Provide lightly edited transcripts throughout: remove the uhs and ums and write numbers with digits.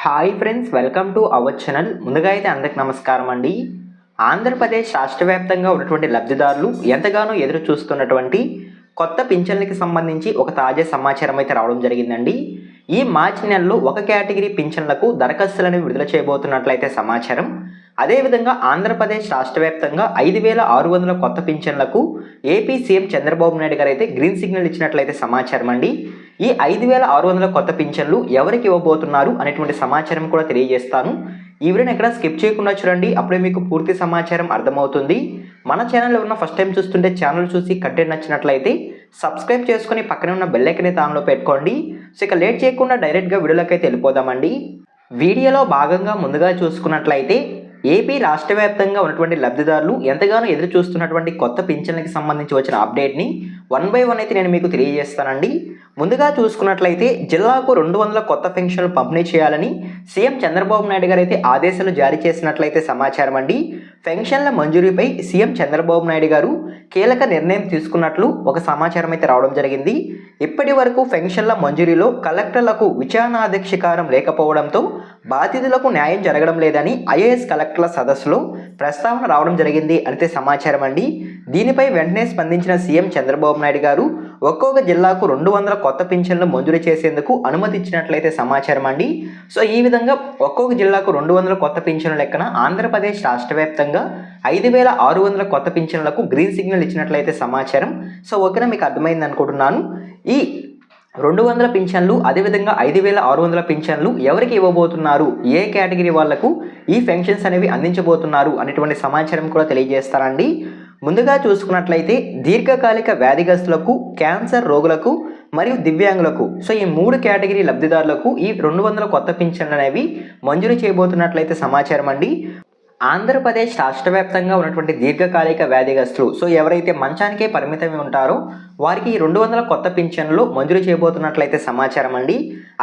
Hi friends, welcome to our channel. ముందుగా అయితే అందరికి నమస్కారం అండి. ఆంధ్రప్రదేశ్ రాష్ట్ర వ్యాప్తంగా ఉన్నటువంటి లబ్ధిదారులు ఎంతగానో ఎదురు చూస్తున్నటువంటి కొత్త పింఛన్లకి సంబంధించి ఒక తాజా సమాచారం అయితే రావడం జరిగిందండి. ఈ మార్చి నెలలో ఒక కేటగిరీ పింఛన్లకు దరఖాస్తులను విడుదల చేయబోతున్నట్లయితే సమాచారం. అదేవిధంగా ఆంధ్రప్రదేశ్ రాష్ట్ర వ్యాప్తంగా 5,600 కొత్త పింఛన్లకు ఏపీ సీఎం చంద్రబాబు నాయుడు గారు అయితే గ్రీన్ సిగ్నల్ ఇచ్చినట్లయితే సమాచారం అండి. ఈ 5,600 కొత్త పింఛన్లు ఎవరికి ఇవ్వబోతున్నారు అనేటువంటి సమాచారం కూడా తెలియజేస్తాను. ఈ వీడియోని ఎక్కడ స్కిప్ చేయకుండా చూడండి, అప్పుడే మీకు పూర్తి సమాచారం అర్థమవుతుంది. మన ఛానల్లో ఉన్న ఫస్ట్ టైం చూస్తుంటే ఛానల్ చూసి కంటెంట్ నచ్చినట్లయితే సబ్స్క్రైబ్ చేసుకుని పక్కనే ఉన్న బెల్ ఐకాన్ అయితే ఆన్లో పెట్టుకోండి. సో ఇక లేట్ చేయకుండా డైరెక్ట్గా వీడియోలోకి అయితే వెళ్ళిపోదామండి. వీడియోలో భాగంగా ముందుగా చూసుకున్నట్లయితే ఏపీ రాష్ట్ర వ్యాప్తంగా ఉన్నటువంటి లబ్ధిదారులు ఎంతగానో ఎదురు చూస్తున్నటువంటి కొత్త పింఛన్లకి సంబంధించి వచ్చిన అప్డేట్ని 1 బై 1 అయితే నేను మీకు తెలియజేస్తానండి. ముందుగా చూసుకున్నట్లయితే జిల్లాకు 200 కొత్త పెన్షన్లు పంపిణీ చేయాలని సీఎం చంద్రబాబు నాయుడు గారు అయితే ఆదేశాలు జారీ చేసినట్లయితే సమాచారం అండి. పెన్షన్ల మంజూరీపై సీఎం చంద్రబాబు నాయుడు గారు కీలక నిర్ణయం తీసుకున్నట్లు ఒక సమాచారం అయితే రావడం జరిగింది. ఇప్పటి వరకు పెన్షన్ల మంజూరీలో కలెక్టర్లకు విచారణాధికారం లేకపోవడంతో బాధితులకు న్యాయం జరగడం లేదని ఐఏఎస్ కలెక్టర్ల సదస్సులో ప్రస్తావన రావడం జరిగింది అయితే సమాచారం అండి. దీనిపై వెంటనే స్పందించిన సీఎం చంద్రబాబు నాయుడు గారు ఒక్కొక్క జిల్లాకు 200 కొత్త పింఛన్లు మంజూరు చేసేందుకు అనుమతి ఇచ్చినట్లయితే సమాచారం అండి. సో ఈ విధంగా ఒక్కొక్క జిల్లాకు 200 కొత్త పింఛన్ల లెక్కన ఆంధ్రప్రదేశ్ రాష్ట్ర వ్యాప్తంగా 5,600 కొత్త పింఛన్లకు గ్రీన్ సిగ్నల్ ఇచ్చినట్లయితే సమాచారం. సో ఓకేనా, మీకు అర్థమైంది అనుకుంటున్నాను. ఈ 200 పింఛన్లు అదేవిధంగా 5,600 పింఛన్లు ఎవరికి ఇవ్వబోతున్నారు, ఏ కేటగిరీ వాళ్లకు ఈ పెన్షన్స్ అనేవి అందించబోతున్నారు అనేటువంటి సమాచారం కూడా తెలియజేస్తారండి. ముందుగా చూసుకున్నట్లయితే దీర్ఘకాలిక వ్యాధిగ్రస్తులకు, క్యాన్సర్ రోగులకు మరియు దివ్యాంగులకు, సో ఈ 3 కేటగిరీ లబ్ధిదారులకు ఈ 200 కొత్త పింఛన్లు అనేవి మంజూరు చేయబోతున్నట్లయితే సమాచారం అండి. ఆంధ్రప్రదేశ్ రాష్ట్ర వ్యాప్తంగా ఉన్నటువంటి దీర్ఘకాలిక వ్యాధిగ్రస్తులు, సో ఎవరైతే మంచానికే పరిమితమై ఉంటారో వారికి 200 కొత్త పింఛన్లు మంజూరు చేయబోతున్నట్లయితే సమాచారం అండి.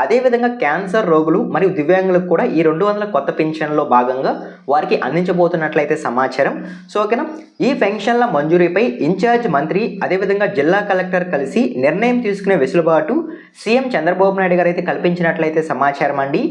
అదేవిధంగా క్యాన్సర్ రోగులు మరియు దివ్యాంగులకు కూడా ఈ 200 కొత్త పింఛన్లో భాగంగా వారికి అందించబోతున్నట్లయితే సమాచారం. సో ఓకేనా, ఈ పెన్షన్ల మంజూరీపై ఇన్ఛార్జ్ మంత్రి అదేవిధంగా జిల్లా కలెక్టర్ కలిసి నిర్ణయం తీసుకునే వెసులుబాటు సీఎం చంద్రబాబు నాయుడు గారు అయితే కల్పించినట్లయితే సమాచారం అండి.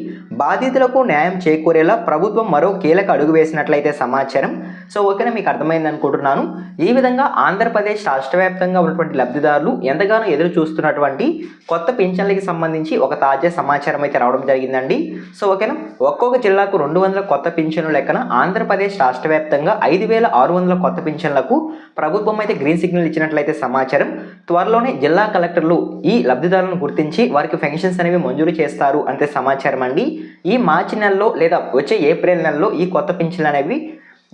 బాధితులకు న్యాయం చేకూరేలా ప్రభుత్వం మరో కీలక అడుగు వేసినట్లయితే సమాచారం. సో ఓకేనా, మీకు అర్థమైంది అనుకుంటున్నాను. ఈ విధంగా ఆంధ్రప్రదేశ్ రాష్ట్ర వ్యాప్తంగా ఉన్నటువంటి లబ్ధిదారులు ఎంతగానో ఎదురు చూస్తున్నటువంటి కొత్త పింఛన్లకి సంబంధించి ఒక తాజా సమాచారం అయితే రావడం జరిగిందండి. సో ఓకేనా, ఒక్కొక్క జిల్లాకు 200 కొత్త పింఛన్లు లెక్కన ఆంధ్రప్రదేశ్ రాష్ట్ర వ్యాప్తంగా 5,600 కొత్త పింఛన్లకు ప్రభుత్వం అయితే గ్రీన్ సిగ్నల్ ఇచ్చినట్లయితే సమాచారం. త్వరలోనే జిల్లా కలెక్టర్లు ఈ లబ్ధిదారులను గుర్తించి వారికి పెన్షన్స్ అనేవి మంజూరు చేస్తారు అంటే సమాచారం అండి. ఈ మార్చి నెలలో లేదా వచ్చే ఏప్రిల్ నెలలో ఈ కొత్త పింఛన్లు అనేవి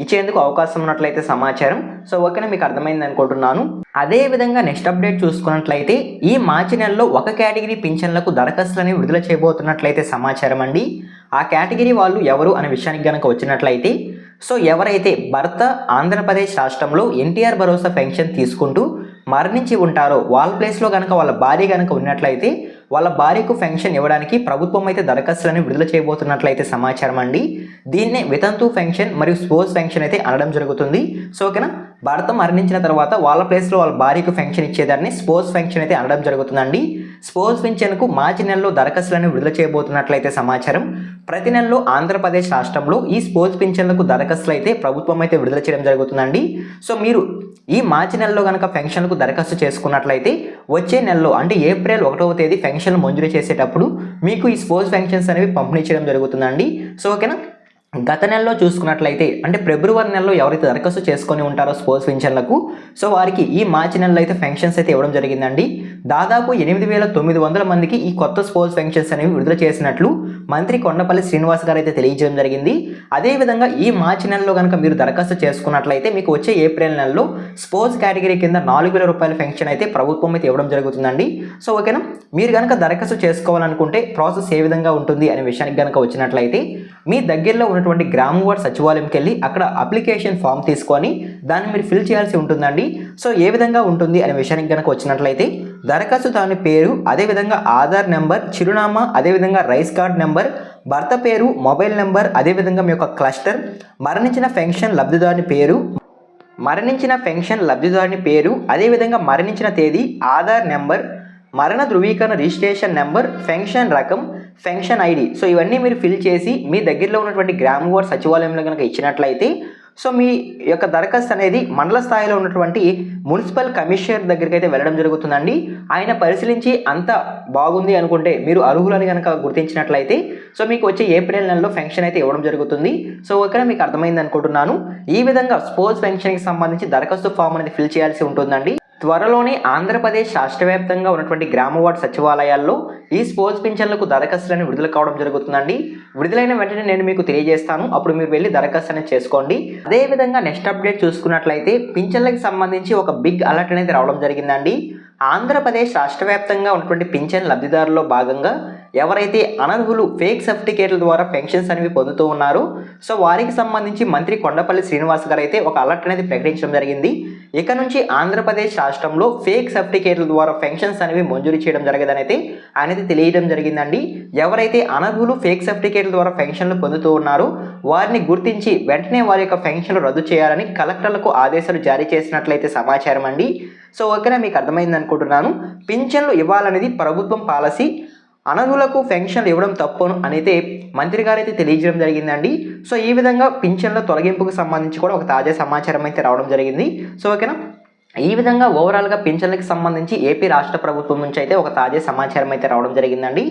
ఇచ్చేందుకు అవకాశం ఉన్నట్లయితే సమాచారం. సో ఓకేనా, మీకు అర్థమైంది అనుకుంటున్నాను. అదేవిధంగా నెక్స్ట్ అప్డేట్ చూసుకున్నట్లయితే ఈ మార్చి నెలలో ఒక కేటగిరీ పింఛన్లకు దరఖాస్తులని విడుదల చేయబోతున్నట్లయితే సమాచారం అండి. ఆ కేటగిరీ వాళ్ళు ఎవరు అనే విషయానికి కనుక వచ్చినట్లయితే, సో ఎవరైతే భర్త ఆంధ్రప్రదేశ్ రాష్ట్రంలో ఎన్టీఆర్ భరోసా పెన్షన్ తీసుకుంటూ మరణించి ఉంటారో వాళ్ళ ప్లేస్లో కనుక వాళ్ళ భార్య కనుక ఉన్నట్లయితే వాళ్ళ భార్యకు పెన్షన్ ఇవ్వడానికి ప్రభుత్వం అయితే దరఖాస్తులను విడుదల చేయబోతున్నట్లయితే సమాచారం అండి. దీన్నే వితంతు పెన్షన్ మరియు స్పోర్ట్స్ పెన్షన్ అయితే అనడం జరుగుతుంది. సో ఓకేనా, భర్త మరణించిన తర్వాత వాళ్ళ ప్లేస్లో వాళ్ళ భార్యకు పెన్షన్ ఇచ్చేదాన్ని స్పోర్ట్స్ పెన్షన్ అయితే అనడం జరుగుతుందండి. స్పోర్ట్స్ పెన్షన్కు మార్చి నెలలో దరఖాస్తులను విడుదల చేయబోతున్నట్లయితే సమాచారం. ప్రతి నెలలో ఆంధ్రప్రదేశ్ రాష్ట్రంలో ఈ స్పోర్ట్స్ పెన్షన్లకు దరఖాస్తులు అయితే ప్రభుత్వం అయితే విడుదల చేయడం జరుగుతుందండి. సో మీరు ఈ మార్చి నెలలో కనుక పెన్షన్లకు దరఖాస్తు చేసుకున్నట్లయితే వచ్చే నెలలో అంటే ఏప్రిల్ 1వ తేదీ పెన్షన్లు మంజూరు చేసేటప్పుడు మీకు ఈ స్పోర్ట్స్ పెన్షన్స్ అనేవి పంపిణీ చేయడం జరుగుతుందండి. సో ఓకేనా, గత నెలలో చూసుకున్నట్లయితే అంటే ఫిబ్రవరి నెలలో ఎవరైతే దరఖాస్తు చేసుకొని ఉంటారో స్పోర్ట్స్ పెన్షన్లకు, సో వారికి ఈ మార్చి నెలలో అయితే పెన్షన్స్ అయితే ఇవ్వడం జరిగిందండి. దాదాపు 8,900 మందికి ఈ కొత్త స్పోర్ట్స్ పెన్షన్స్ అనేవి విడుదల చేసినట్లు మంత్రి కొండపల్లి శ్రీనివాస్ గారు అయితే తెలియజేయడం జరిగింది. అదేవిధంగా ఈ మార్చి నెలలో కనుక మీరు దరఖాస్తు చేసుకున్నట్లయితే మీకు వచ్చే ఏప్రిల్ నెలలో స్పోర్ట్స్ కేటగిరీ కింద 4,000 రూపాయల పెన్షన్ అయితే ప్రభుత్వం అయితే ఇవ్వడం జరుగుతుందండి. సో ఓకేనా, మీరు కనుక దరఖాస్తు చేసుకోవాలనుకుంటే ప్రాసెస్ ఏ విధంగా ఉంటుంది అనే విషయానికి కనుక వచ్చినట్లయితే మీ దగ్గరలో ఉన్నటువంటి గ్రామ వార్డ్ సచివాలయంకి వెళ్ళి అక్కడ అప్లికేషన్ ఫామ్ తీసుకొని దాన్ని మీరు ఫిల్ చేయాల్సి ఉంటుందండి. సో ఏ విధంగా ఉంటుంది అనే విషయానికి కనుక వచ్చినట్లయితే దరఖాస్తుదారుని పేరు, అదేవిధంగా ఆధార్ నెంబర్, చిరునామా, అదేవిధంగా రైస్ కార్డ్ నెంబర్, భర్త పేరు, మొబైల్ నెంబర్, అదేవిధంగా మీ యొక్క క్లస్టర్, మరణించిన పెన్షన్ లబ్ధిదారుని పేరు, అదేవిధంగా మరణించిన తేదీ, ఆధార్ నెంబర్, మరణ ధృవీకరణ రిజిస్ట్రేషన్ నెంబర్, పెన్షన్ రకం, పెన్షన్ ఐడి. సో ఇవన్నీ మీరు ఫిల్ చేసి మీ దగ్గరలో ఉన్నటువంటి గ్రామ వార్డు సచివాలయంలో కనుక ఇచ్చినట్లయితే సో మీ యొక్క దరఖాస్తు అనేది మండల స్థాయిలో ఉన్నటువంటి మున్సిపల్ కమిషనర్ దగ్గరికి అయితే వెళ్ళడం జరుగుతుందండి. ఆయన పరిశీలించి అంత బాగుంది అనుకుంటే మీరు అర్హులని కనుక గుర్తించినట్లయితే సో మీకు వచ్చే ఏప్రిల్ నెలలో పెన్షన్ అయితే ఇవ్వడం జరుగుతుంది. సో ఇక్కడ మీకు అర్థమైంది అనుకుంటున్నాను. ఈ విధంగా స్పోర్ట్స్ పెన్షన్కి సంబంధించి దరఖాస్తు ఫామ్ అనేది ఫిల్ చేయాల్సి ఉంటుందండి. త్వరలోనే ఆంధ్రప్రదేశ్ రాష్ట్ర వ్యాప్తంగా ఉన్నటువంటి గ్రామ వార్డు సచివాలయాల్లో ఈ స్పోర్ట్స్ పింఛన్లకు దరఖాస్తులను విడుదల కావడం జరుగుతుందండి. విడుదలైన వెంటనే నేను మీకు తెలియజేస్తాను. అప్పుడు మీరు వెళ్ళి దరఖాస్తు అనేది చేసుకోండి. అదేవిధంగా నెక్స్ట్ అప్డేట్ చూసుకున్నట్లయితే పింఛన్లకు సంబంధించి ఒక బిగ్ అలర్ట్ అనేది రావడం జరిగిందండి. ఆంధ్రప్రదేశ్ రాష్ట్ర వ్యాప్తంగా ఉన్నటువంటి పింఛన్ లబ్ధిదారుల్లో భాగంగా ఎవరైతే అనర్హులు ఫేక్ సర్టిఫికేట్ల ద్వారా పెన్షన్స్ అనేవి పొందుతూ ఉన్నారో సో వారికి సంబంధించి మంత్రి కొండపల్లి శ్రీనివాస్ గారు అయితే ఒక అలర్ట్ అనేది ప్రకటించడం జరిగింది. ఇక నుంచి ఆంధ్రప్రదేశ్ రాష్ట్రంలో ఫేక్ సర్టిఫికేట్ల ద్వారా పెన్షన్స్ అనేవి మంజూరు చేయడం జరగదని అయితే ఆయన అయితే తెలియడం జరిగిందండి. ఎవరైతే అనర్హులు ఫేక్ సర్టిఫికేట్ల ద్వారా పెన్షన్లు పొందుతూ ఉన్నారో వారిని గుర్తించి వెంటనే వారి యొక్క పెన్షన్లు రద్దు చేయాలని కలెక్టర్లకు ఆదేశాలు జారీ చేసినట్లయితే సమాచారం అండి. సో ఓకేనా, మీకు అర్థమైంది అనుకుంటున్నాను. పింఛన్లు ఇవ్వాలనేది ప్రభుత్వం పాలసీ, అనర్హులకు పెన్షన్లు ఇవ్వడం తప్పును అనేది మంత్రి గారు అయితే తెలియజేయడం జరిగిందండి. సో ఈ విధంగా పింఛన్ల తొలగింపుకు సంబంధించి కూడా ఒక తాజా సమాచారం అయితే రావడం జరిగింది. సో ఓకేనా, ఈ విధంగా ఓవరాల్గా పింఛన్లకు సంబంధించి ఏపీ రాష్ట్ర ప్రభుత్వం నుంచి అయితే ఒక తాజా సమాచారం అయితే రావడం జరిగిందండి.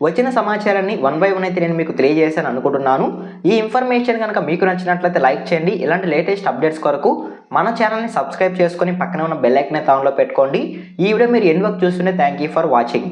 వచ్చిన సమాచారాన్ని 1 by 1 అయితే నేను మీకు తెలియజేశాను అనుకుంటున్నాను. ఈ ఇన్ఫర్మేషన్ కనుక మీకు నచ్చినట్లయితే లైక్ చేయండి. ఇలాంటి లేటెస్ట్ అప్డేట్స్ కొరకు మన ఛానల్ని సబ్స్క్రైబ్ చేసుకొని పక్కన ఉన్న బెల్ ఐకాన్ ఆన్లో పెట్టుకోండి. ఈ వీడియో మీరు ఎండ్ వరకు చూస్తుంటే థ్యాంక్ యూ ఫర్ వాచింగ్.